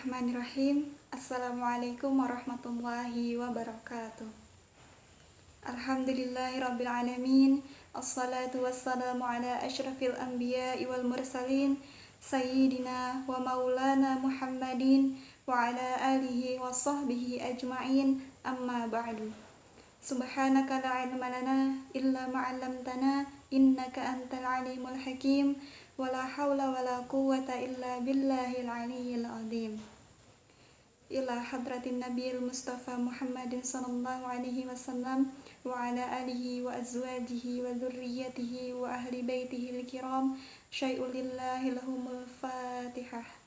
Bismillahirrahmanirrahim. Assalamualaikum warahmatullahi wabarakatuh. Alhamdulillahirrabbilalamin. Assalatu wassalamu ala ashrafil anbiya'i wal mursalin Sayyidina wa maulana Muhammadin wa ala alihi wa sahbihi ajma'in. Amma ba'du. Subhanaka la ilma lana illa ma'allamtana innaka antal alimul hakim. Wala hawla wala quwwata illa billahil aliyyil azim. Ila hadratin nabiyil mustafa Muhammadin sallallahu alaihi wasallam wa ala alihi wa azwajihi wa dhurriyyatihi wa ahli baitihi al-kiram. Syai'ul lillahi lahumul fatihah.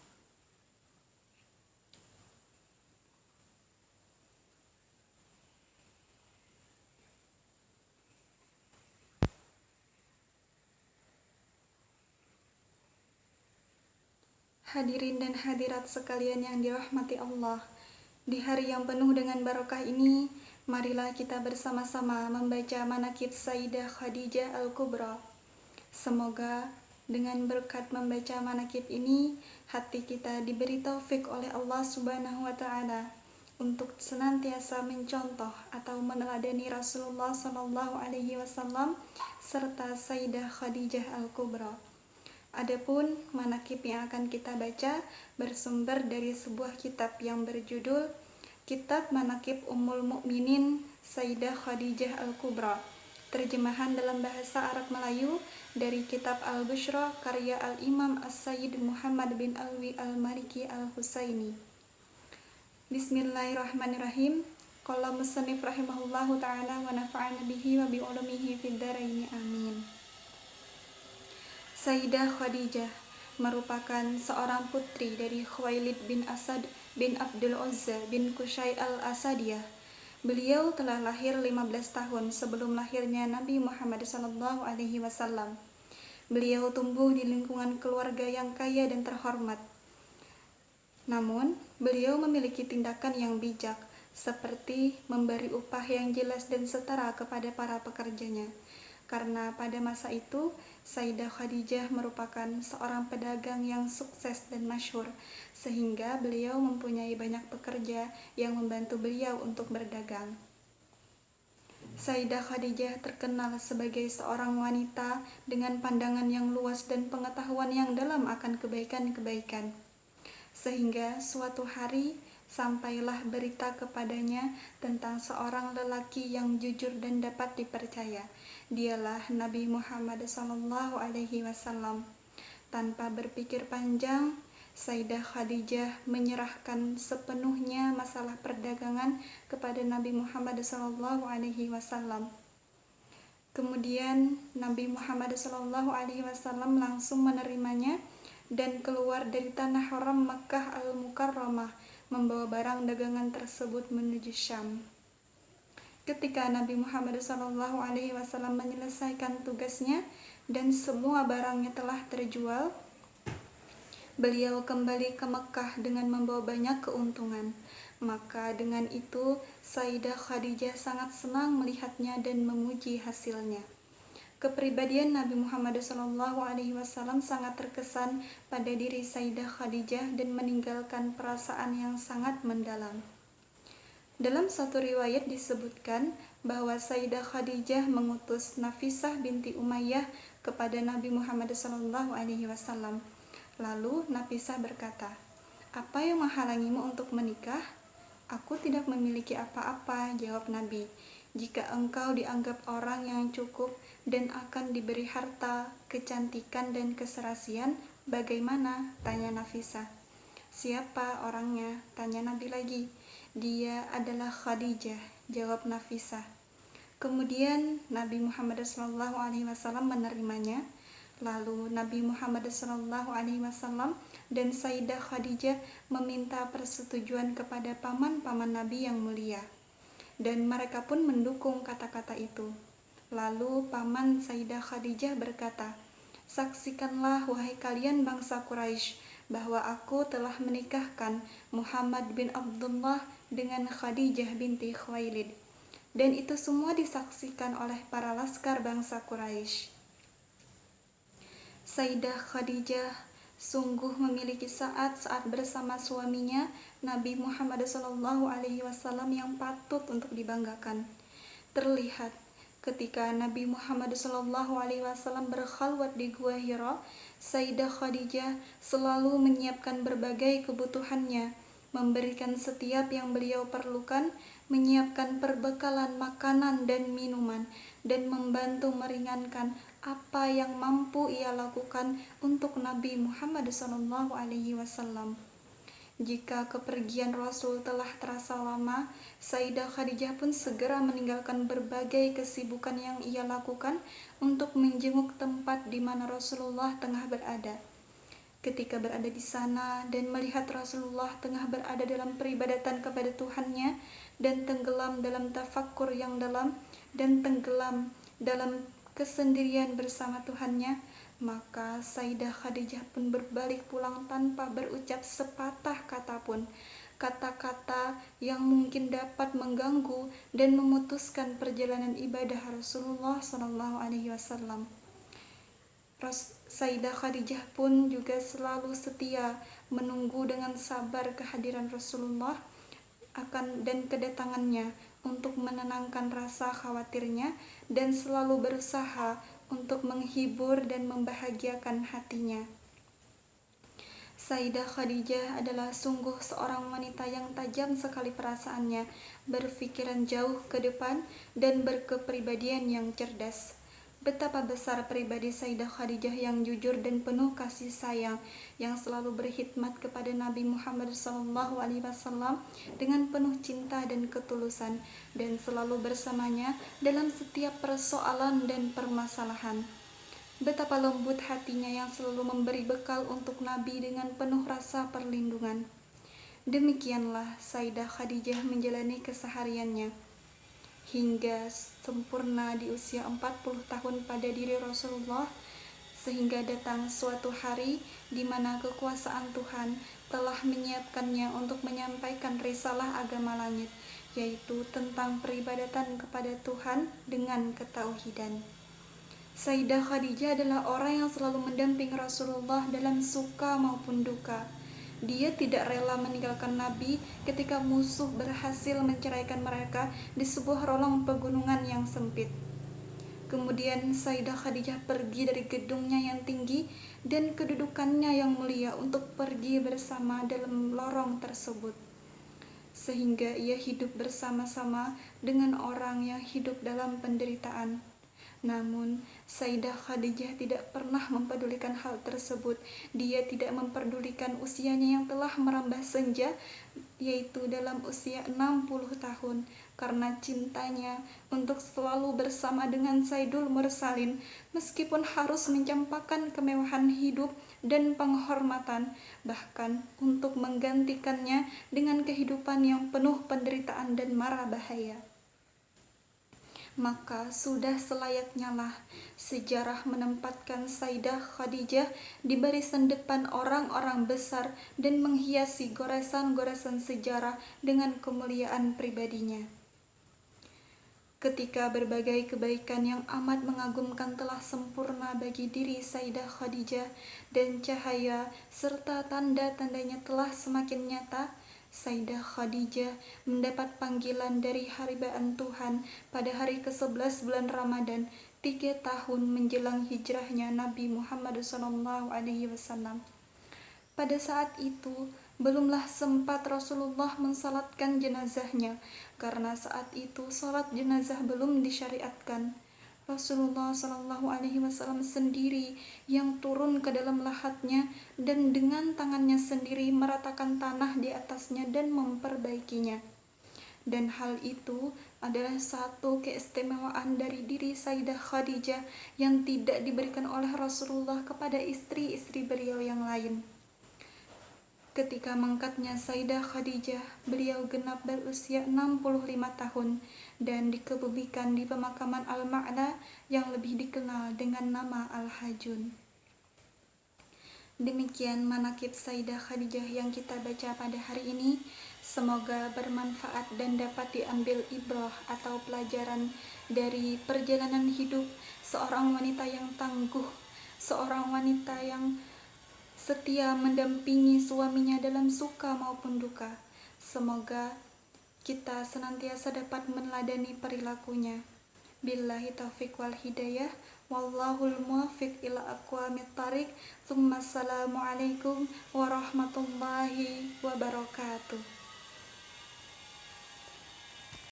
Hadirin dan hadirat sekalian yang dirahmati Allah, di hari yang penuh dengan barokah ini, marilah kita bersama-sama membaca manaqib Sayyidah Khadijah Al-Kubra. Semoga dengan berkat membaca manaqib ini, hati kita diberi taufik oleh Allah Subhanahu wa Ta'ala untuk senantiasa mencontoh atau meneladani Rasulullah Sallallahu Alaihi Wasallam serta Sayyidah Khadijah Al-Kubra. Adapun manaqib yang akan kita baca bersumber dari sebuah kitab yang berjudul Kitab Manaqib Ummul Mukminin Sayyidah Khadijah Al-Kubra, terjemahan dalam bahasa Arab Melayu dari kitab Al-Bushra karya Al-Imam As-Sayyid Muhammad bin Alwi Al-Maliki Al-Husaini. Bismillahirrahmanirrahim. Qala musannif rahimahullahu ta'ala wa nafa'ana bihi wa bi ulumihi fid dharaini amin. Sayyidah Khadijah merupakan seorang putri dari Khuwailid bin Asad bin Abdul Uzza bin Qusay al-Asadiyah. Beliau telah lahir 15 tahun sebelum lahirnya Nabi Muhammad SAW. Beliau tumbuh di lingkungan keluarga yang kaya dan terhormat. Namun, beliau memiliki tindakan yang bijak, seperti memberi upah yang jelas dan setara kepada para pekerjanya. Karena pada masa itu, Sayyidah Khadijah merupakan seorang pedagang yang sukses dan masyhur, sehingga beliau mempunyai banyak pekerja yang membantu beliau untuk berdagang. Sayyidah Khadijah terkenal sebagai seorang wanita dengan pandangan yang luas dan pengetahuan yang dalam akan kebaikan-kebaikan. Sehingga suatu hari sampailah berita kepadanya tentang seorang lelaki yang jujur dan dapat dipercaya. Dialah Nabi Muhammad SAW. Tanpa berpikir panjang, Sayyidah Khadijah menyerahkan sepenuhnya masalah perdagangan kepada Nabi Muhammad SAW. Kemudian Nabi Muhammad SAW langsung menerimanya dan keluar dari tanah haram Makkah Al-Mukarramah membawa barang dagangan tersebut menuju Syam. Ketika Nabi Muhammad SAW menyelesaikan tugasnya dan semua barangnya telah terjual, beliau kembali ke Mekah dengan membawa banyak keuntungan. Maka dengan itu Sayyidah Khadijah sangat senang melihatnya dan memuji hasilnya. Kepribadian Nabi Muhammad SAW sangat terkesan pada diri Sayyidah Khadijah dan meninggalkan perasaan yang sangat mendalam. Dalam satu riwayat disebutkan bahwa Sayyidah Khadijah mengutus Nafisah binti Umayyah kepada Nabi Muhammad SAW. Lalu Nafisah berkata, "Apa yang menghalangimu untuk menikah?" "Aku tidak memiliki apa-apa," jawab Nabi. "Jika engkau dianggap orang yang cukup dan akan diberi harta, kecantikan dan keserasian, bagaimana?" tanya Nafisah. "Siapa orangnya?" tanya Nabi lagi. "Dia adalah Khadijah," jawab Nafisah. Kemudian Nabi Muhammad SAW menerimanya. Lalu Nabi Muhammad SAW dan Sayyidah Khadijah meminta persetujuan kepada paman-paman Nabi yang mulia. Dan mereka pun mendukung kata-kata itu. Lalu paman Sayyidah Khadijah berkata, "Saksikanlah wahai kalian bangsa Quraisy bahwa aku telah menikahkan Muhammad bin Abdullah dengan Khadijah binti Khuwailid." Dan itu semua disaksikan oleh para laskar bangsa Quraisy. Sayyidah Khadijah Sungguh memiliki saat-saat bersama suaminya Nabi Muhammad SAW yang patut untuk dibanggakan. Terlihat ketika Nabi Muhammad SAW berkhalwat di Gua Hira, Sayyidah Khadijah selalu menyiapkan berbagai kebutuhannya, memberikan setiap yang beliau perlukan, menyiapkan perbekalan makanan dan minuman, dan membantu meringankan apa yang mampu ia lakukan untuk Nabi Muhammad SAW. Jika kepergian Rasul telah terasa lama, Sayyidah Khadijah pun segera meninggalkan berbagai kesibukan yang ia lakukan untuk menjenguk tempat di mana Rasulullah tengah berada. Ketika berada di sana dan melihat Rasulullah tengah berada dalam peribadatan kepada Tuhannya dan tenggelam dalam tafakkur yang dalam dan tenggelam dalam kesendirian bersama Tuhannya, maka Sayyidah Khadijah pun berbalik pulang tanpa berucap sepatah kata pun, kata-kata yang mungkin dapat mengganggu dan memutuskan perjalanan ibadah Rasulullah SAW. Sayyidah Khadijah pun juga selalu setia menunggu dengan sabar kehadiran Rasulullah dan kedatangannya untuk menenangkan rasa khawatirnya dan selalu berusaha untuk menghibur dan membahagiakan hatinya. Sayyidah Khadijah adalah sungguh seorang wanita yang tajam sekali perasaannya, berpikiran jauh ke depan, dan berkepribadian yang cerdas. Betapa besar pribadi Sayyidah Khadijah yang jujur dan penuh kasih sayang, yang selalu berkhidmat kepada Nabi Muhammad SAW dengan penuh cinta dan ketulusan, dan selalu bersamanya dalam setiap persoalan dan permasalahan. Betapa lembut hatinya yang selalu memberi bekal untuk Nabi dengan penuh rasa perlindungan. Demikianlah Sayyidah Khadijah menjalani kesehariannya hingga sempurna di usia 40 tahun pada diri Rasulullah, sehingga datang suatu hari di mana kekuasaan Tuhan telah menyiapkannya untuk menyampaikan risalah agama langit, yaitu tentang peribadatan kepada Tuhan dengan ketauhidan. Sayyidah Khadijah adalah orang yang selalu mendampingi Rasulullah dalam suka maupun duka. Dia tidak rela meninggalkan Nabi ketika musuh berhasil menceraikan mereka di sebuah rolong pegunungan yang sempit. Kemudian Sayyidah Khadijah pergi dari gedungnya yang tinggi dan kedudukannya yang mulia untuk pergi bersama dalam lorong tersebut, sehingga ia hidup bersama-sama dengan orang yang hidup dalam penderitaan. Namun, Sayyidah Khadijah tidak pernah mempedulikan hal tersebut. Dia tidak memperdulikan usianya yang telah merambah senja, yaitu dalam usia 60 tahun, karena cintanya untuk selalu bersama dengan Sayyidul Mursalin, meskipun harus mencampakkan kemewahan hidup dan penghormatan, bahkan untuk menggantikannya dengan kehidupan yang penuh penderitaan dan mara bahaya. Maka sudah selayaknya lah sejarah menempatkan Sayyidah Khadijah di barisan depan orang-orang besar dan menghiasi goresan-goresan sejarah dengan kemuliaan pribadinya. Ketika berbagai kebaikan yang amat mengagumkan telah sempurna bagi diri Sayyidah Khadijah dan cahaya serta tanda-tandanya telah semakin nyata, Sayyidah Khadijah mendapat panggilan dari haribaan Tuhan pada hari ke-11 bulan Ramadan, 3 tahun menjelang hijrahnya Nabi Muhammad SAW. Pada saat itu, belumlah sempat Rasulullah mensalatkan jenazahnya, karena saat itu salat jenazah belum disyariatkan. Rasulullah SAW sendiri yang turun ke dalam lahatnya dan dengan tangannya sendiri meratakan tanah di atasnya dan memperbaikinya. Dan hal itu adalah satu keistimewaan dari diri Sayyidah Khadijah yang tidak diberikan oleh Rasulullah kepada istri-istri beliau yang lain. Ketika mangkatnya Sayyidah Khadijah, beliau genap berusia 65 tahun dan dikebumikan di pemakaman Al-Ma'la yang lebih dikenal dengan nama Al-Hajun. Demikian manaqib Sayyidah Khadijah yang kita baca pada hari ini. Semoga bermanfaat dan dapat diambil ibrah atau pelajaran dari perjalanan hidup seorang wanita yang tangguh, seorang wanita yang setia mendampingi suaminya dalam suka maupun duka. Semoga kita senantiasa dapat meneladani perilakunya. Billahi taufiq wal hidayah, wallahul muwaffiq ila aqwamit thariq. Assalamualaikum warahmatullahi wabarakatuh.